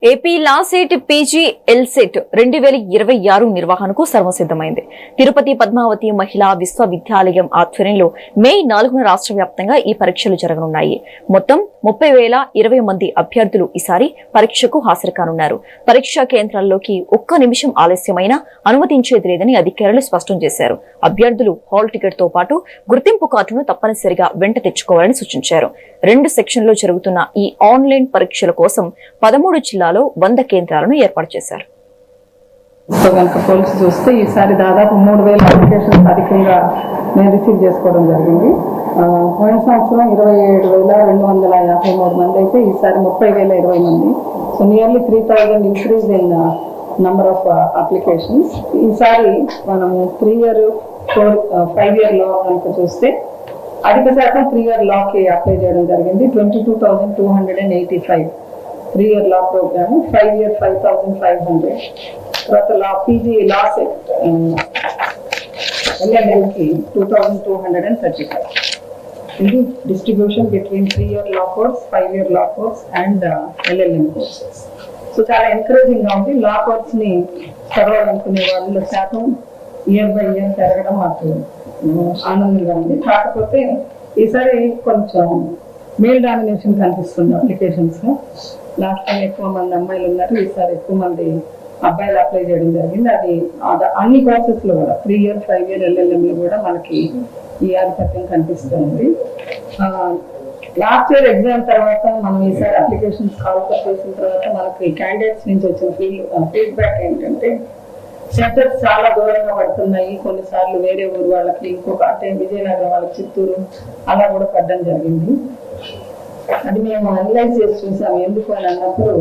AP LAWCET PG ఎల్సెట్ 2026 నిర్వహణకు సర్వసిద్దమైంది. తిరుపతి పద్మావతి మహిళా విశ్వవిద్యాలయం ఆధ్వర్యంలో మే 4న రాష్ట్ర వ్యాప్తంగా ఈ పరీక్షలు జరగనున్నాయి. మొత్తం 30,020 మంది అభ్యర్థులు ఈసారి పరీక్షకు హాజరు కానున్నారు. పరీక్షా కేంద్రాల్లోకి ఒక్క నిమిషం ఆలస్యమైనా అనుమతించేది లేదని అధికారులు స్పష్టం చేశారు. అభ్యర్థులు హాల్ టికెట్ తో పాటు గుర్తింపు కార్డును తప్పనిసరిగా వెంట తెచ్చుకోవాలని సూచించారు. 2 సెక్షన్లో జరుగుతున్న ఈ ఆన్లైన్ పరీక్షల కోసం 13 జిల్లాలో 100 కేంద్రాలను ఏర్పాటు చేశారు. పోల్చి చూస్తే ఈసారి దాదాపు 3,000 అప్లికేషన్స్ అధికంగా నేను రిసీవ్ చేసుకోవడం జరిగింది. పోయిన సంవత్సరం 27,253 మంది అయితే ఈసారి 30,020 మంది. So nearly 3,000 increase in number of applications. ఈసారి మనము 3-year 5-year లా కనుక చూస్తే అధిక శాతం 3-year లాకి అప్లై చేయడం జరిగింది. 22,285 3-year లా ప్రోగ్రామ్, 5-year 5,500. తర్వాత లా పీజీ లా సెట్ LLM-కి 2,235. ఇది distribution between 3-year law course, 5-year law course and LLM courses. So చాలా ఎంకరేజింగ్ గా ఉంది. లా కోర్స్ ని చదవాలనుకునే వాళ్ళ శాతం ఇయర్ బై ఇయర్ పెరగడం మాకు ఆనందంగా ఉంది. కాకపోతే ఈసారి కొంచెం మేల్ డామినేషన్ కనిపిస్తుంది అప్లికేషన్స్ లో. లాస్ట్ టైం ఎక్కువ మంది అమ్మాయిలు ఉన్నారు, ఈసారి ఎక్కువ మంది అబ్బాయిలు అప్లై చేయడం జరిగింది. అది అన్ని కోర్సెస్ లో కూడా 3-year 5-year LLM లో కూడా మనకి ఈ ఆధిపత్యం కనిపిస్తుంది. లాస్ట్ ఇయర్ ఎగ్జామ్ తర్వాత మనం ఈసారి అప్లికేషన్స్ కాల్ చేసిన తర్వాత మనకి క్యాండిడేట్స్ నుంచి వచ్చిన ఫీడ్బ్యాక్ ఏంటంటే సెంటర్స్ చాలా దూరంగా పడుతున్నాయి, కొన్నిసార్లు వేరే ఊరు వాళ్ళకి, ఇంకొక అంటే విజయనగరం వాళ్ళకి, చిత్తూరు అలా కూడా పడడం జరిగింది. అది మేము అనలైజ్ చేసి చూసాము. ఎందుకు అని అన్నప్పుడు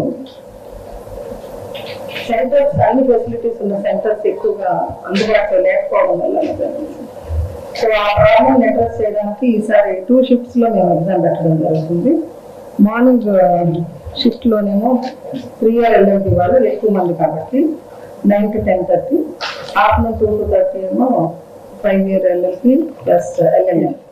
సెంటర్స్, అన్ని ఫెసిలిటీస్ ఉన్న సెంటర్స్ ఎక్కువగా అందుబాటులో లేకపోవడం వల్ల జరిగింది. సో ఆ ప్రాబ్లం అడ్రస్ చేయడానికి ఈసారి 2 shifts లో మేము ఎగ్జామ్ పెట్టడం జరుగుతుంది. మార్నింగ్ షిఫ్ట్ లోనేమో 3-year LLB వాళ్ళు ఎక్కువ మంది కాబట్టి 9 to 10:30, ఆఫ్టర్నూన్ 2 to 30 ఏమో 5-year LLB ప్లస్ LLM.